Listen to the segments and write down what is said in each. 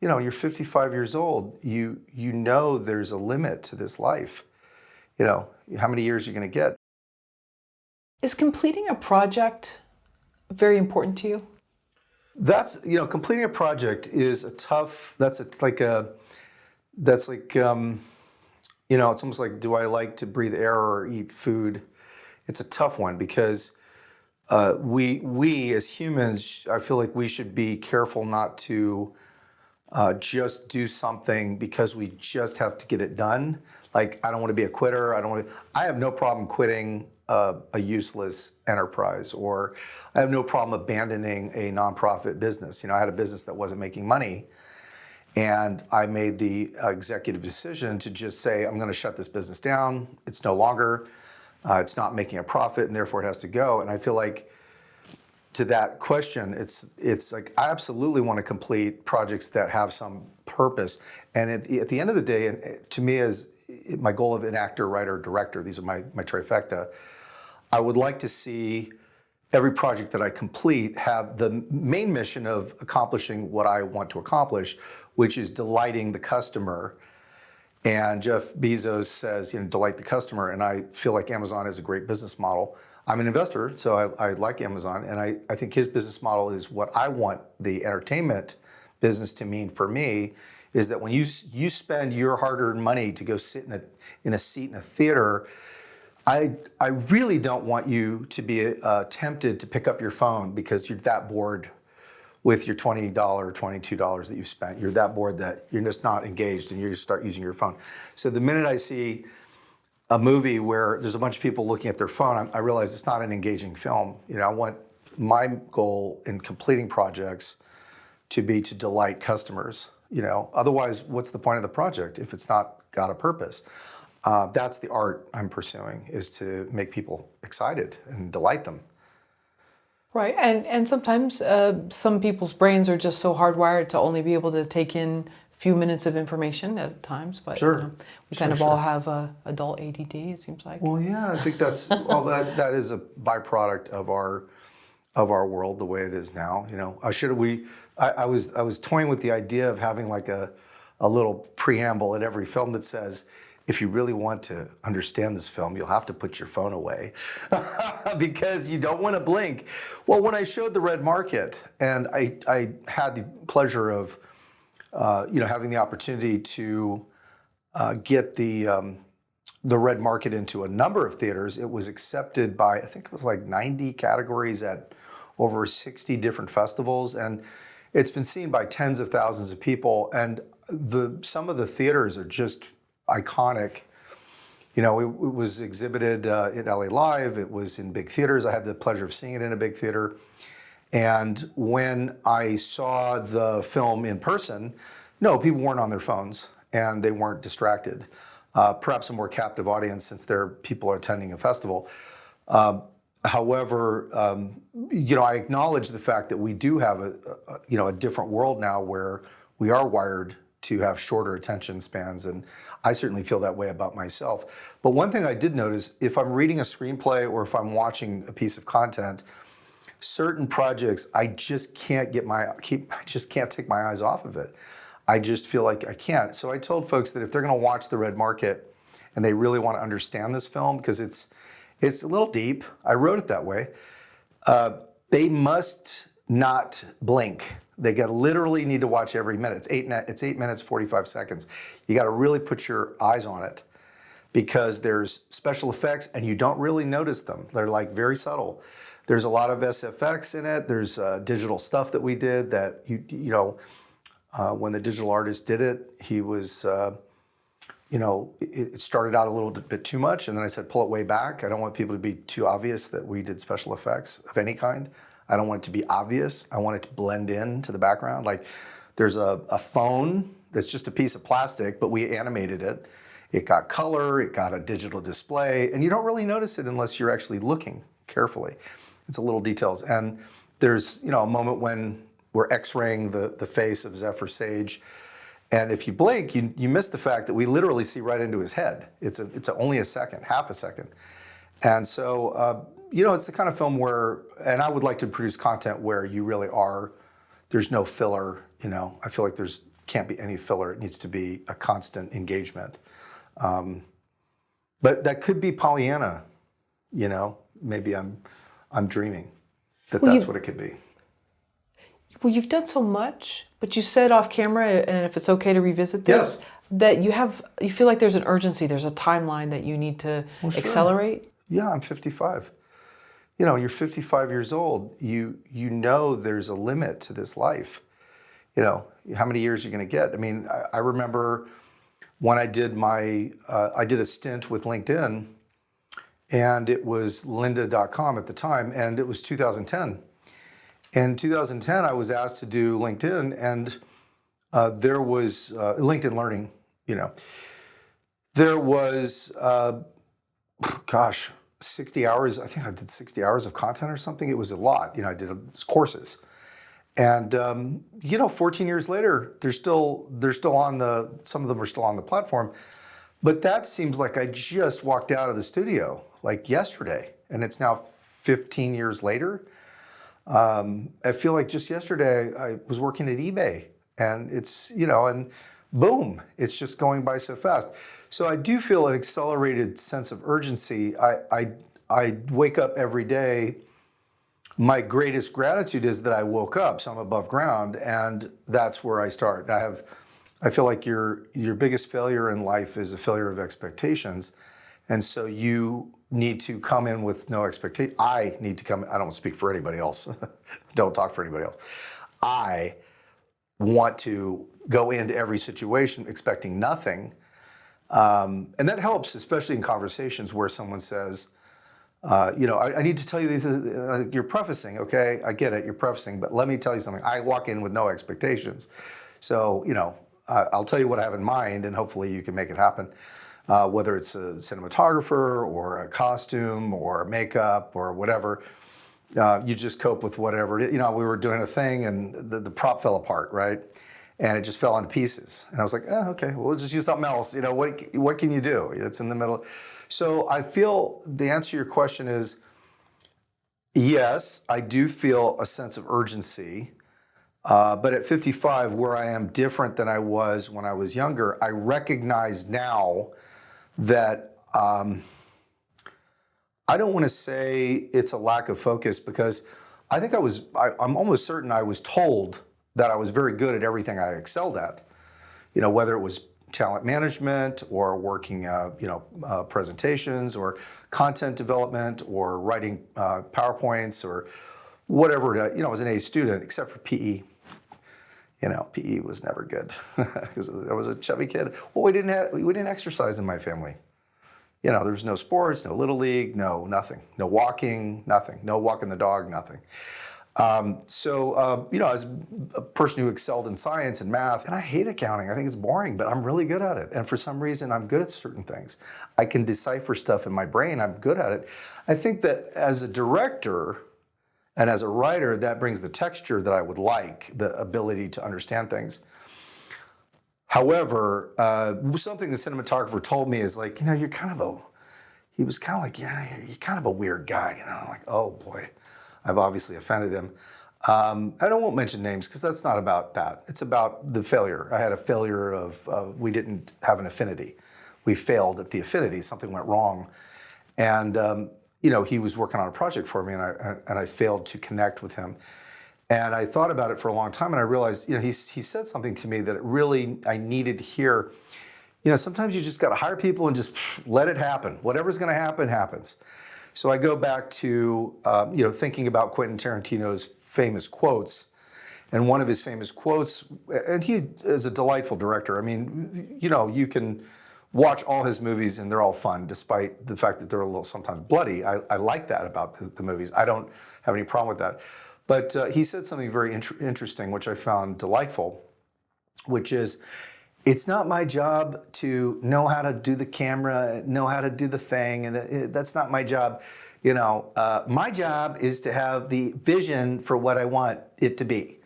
you're 55 years old, you know there's a limit to this life. How many years you're going to get. Is completing a project very important to you? That's, completing a project is it's almost like, do I like to breathe air or eat food? It's a tough one because we as humans, I feel like we should be careful not to just do something because we just have to get it done. Like, I don't want to be a quitter. I have no problem quitting a useless enterprise, or I have no problem abandoning a nonprofit business. I had a business that wasn't making money, and I made the executive decision to just say, I'm going to shut this business down. It's no longer, it's not making a profit, and therefore it has to go. And I feel like, to that question, it's like, I absolutely want to complete projects that have some purpose. And at the end of the day, and to me, as my goal of an actor, writer, director, these are my trifecta, I would like to see every project that I complete have the main mission of accomplishing what I want to accomplish, which is delighting the customer. And Jeff Bezos says, delight the customer. And I feel like Amazon is a great business model. I'm an investor, so I like Amazon. And I think his business model is what I want the entertainment business to mean for me, is that when you spend your hard-earned money to go sit in a seat in a theater, I really don't want you to be tempted to pick up your phone because you're that bored with your $20, $22 that you've spent. You're that bored that you're just not engaged and you just start using your phone. So the minute I see a movie where there's a bunch of people looking at their phone, I realize it's not an engaging film. I want my goal in completing projects to be to delight customers. Otherwise, what's the point of the project if it's not got a purpose? That's the art I'm pursuing, is to make people excited and delight them. Right, and sometimes some people's brains are just so hardwired to only be able to take in a few minutes of information at times. But sure. We kind of all have adult ADD, it seems like. Well, yeah, I think that's that is a byproduct of our world the way it is now. I was toying with the idea of having like a little preamble in every film that says, if you really want to understand this film, you'll have to put your phone away because you don't want to blink. Well, when I showed The Red Market, and I had the pleasure of having the opportunity to get the Red Market into a number of theaters, it was accepted by, I think it was like 90 categories at over 60 different festivals, and it's been seen by tens of thousands of people. And some of the theaters are just iconic. It was exhibited at LA Live. It was in big theaters. I had the pleasure of seeing it in a big theater. And when I saw the film in person, no, people weren't on their phones and they weren't distracted. Perhaps a more captive audience since people are attending a festival. However, I acknowledge the fact that we do have a different world now where we are wired to have shorter attention spans, and I certainly feel that way about myself. But one thing I did notice, if I'm reading a screenplay or if I'm watching a piece of content, certain projects I just can't take my eyes off of it. I just feel like I can't. So I told folks that if they're going to watch The Red Market and they really want to understand this film, because it's a little deep, I wrote it that way, they must not blink. They literally need to watch every minute. It's 8 minutes, 45 seconds. You got to really put your eyes on it because there's special effects and you don't really notice them. They're like very subtle. There's a lot of SFX in it. There's digital stuff that we did that, when the digital artist did it, he was, it started out a little bit too much. And then I said, pull it way back. I don't want people to be too obvious that we did special effects of any kind. I don't want it to be obvious. I want it to blend in to the background. Like there's a phone that's just a piece of plastic, but we animated it. It got color, it got a digital display, and you don't really notice it unless you're actually looking carefully. It's a little details. And there's a moment when we're x-raying the face of Zephyr Sage. And if you blink, you miss the fact that we literally see right into his head. It's only a second, half a second. And so, it's the kind of film where, and I would like to produce content where you really there's no filler, I feel like there's can't be any filler. It needs to be a constant engagement. But that could be Pollyanna, you know. Maybe I'm dreaming that Well, that's what it could be. Well, you've done so much, but you said off camera, and if it's okay to revisit this, that you feel like there's an urgency, there's a timeline that you need to accelerate. Yeah, I'm 55. You know, you're 55 years old. You know there's a limit to this life. You know, how many years you're going to get. I mean, I remember when I did I did a stint with LinkedIn, and it was lynda.com at the time, and it was 2010. In 2010, I was asked to do LinkedIn, and there was LinkedIn Learning, you know. There was, 60 hours, I think I did 60 hours of content or something. It was a lot, you know, I did courses. And, you know, 14 years later, they're still on some of them are still on the platform. But that seems like I just walked out of the studio like yesterday, and it's now 15 years later. I feel like just yesterday I was working at eBay, and it's, you know, and boom, it's just going by so fast. So I do feel an accelerated sense of urgency. I wake up every day. My greatest gratitude is that I woke up, so I'm above ground, and that's where I start. I feel like your biggest failure in life is a failure of expectations, and so you need to come in with no expectation. I need to come. I don't speak for anybody else. Don't talk for anybody else. I want to go into every situation expecting nothing, and that helps, especially in conversations where someone says, you know, I need to tell you these. You're prefacing, okay? I get it. You're prefacing, but let me tell you something. I walk in with no expectations, so you know, I'll tell you what I have in mind, and hopefully you can make it happen. Whether it's a cinematographer or a costume or makeup or whatever, you just cope with whatever. You know, we were doing a thing and the prop fell apart, right? And it just fell into pieces. And I was like, oh, okay, well, we'll just use something else. You know, what can you do? It's in the middle. So I feel the answer to your question is, yes, I do feel a sense of urgency. But at 55, where I am different than I was when I was younger, I recognize now that I don't want to say it's a lack of focus, because I think I'm almost certain I was told that I was very good at everything I excelled at. You know, whether it was talent management or working, presentations or content development or writing PowerPoints or whatever. You know, I was an A student, except for PE. You know, PE was never good because I was a chubby kid. Well, we didn't exercise in my family. You know, there was no sports, no little league, nothing, no walking, nothing, no walking the dog, nothing. You know, as a person who excelled in science and math, and I hate accounting. I think it's boring, but I'm really good at it. And for some reason, I'm good at certain things. I can decipher stuff in my brain. I'm good at it. I think that as a director and as a writer, that brings the texture that I would like, the ability to understand things. However, something the cinematographer told me is like, you know, he was kind of like, yeah, you're kind of a weird guy. You know, I'm like, oh boy, I've obviously offended him. I won't mention names because that's not about that. It's about the failure. I had a failure of we didn't have an affinity. We failed at the affinity. Something went wrong. And, you know, he was working on a project for me, and I failed to connect with him. And I thought about it for a long time, and I realized, you know, he said something to me that I needed to hear. You know, sometimes you just got to hire people and just let it happen. Whatever's going to happen, happens. So I go back to, you know, thinking about Quentin Tarantino's famous quotes. And one of his famous quotes, and he is a delightful director. I mean, you know, you can watch all his movies and they're all fun, despite the fact that they're a little sometimes bloody. I like that about the movies. I don't have any problem with that. But he said something very interesting, which I found delightful, which is, it's not my job to know how to do the camera, know how to do the thing, and that's not my job. You know, my job is to have the vision for what I want it to be.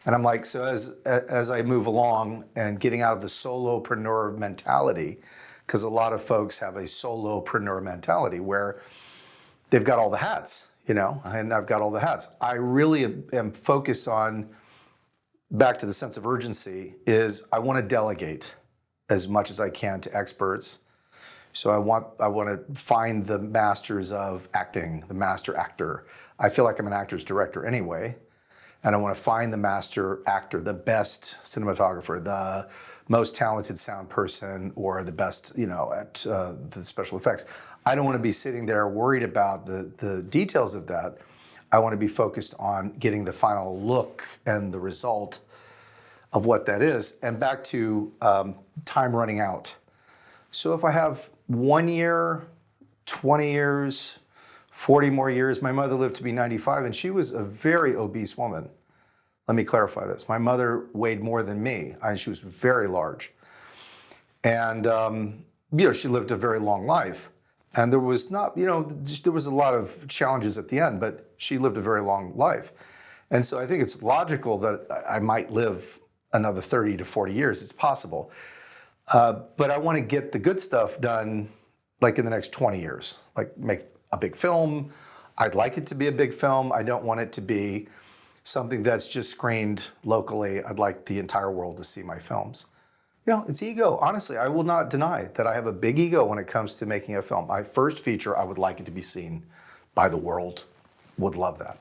And I'm like, so as I move along and getting out of the solopreneur mentality, because a lot of folks have a solopreneur mentality where they've got all the hats, you know, and I've got all the hats. I really am focused on back to the sense of urgency, is I want to delegate as much as I can to experts. So I want to find the masters of acting, the master actor. I feel like I'm an actor's director anyway, and I want to find the master actor, the best cinematographer, the most talented sound person, or the best, at the special effects. I don't want to be sitting there worried about the details of that. I want to be focused on getting the final look and the result of what that is. And back to time running out. So if I have 1 year, 20 years, 40 more years, my mother lived to be 95, and she was a very obese woman. Let me clarify this. My mother weighed more than me, and she was very large. And, she lived a very long life. And there was not, there was a lot of challenges at the end, but she lived a very long life. And so I think it's logical that I might live another 30 to 40 years. It's possible. But I want to get the good stuff done like in the next 20 years, like make a big film. I'd like it to be a big film. I don't want it to be something that's just screened locally. I'd like the entire world to see my films. It's ego. Honestly, I will not deny that I have a big ego when it comes to making a film. My first feature, I would like it to be seen by the world. Would love that.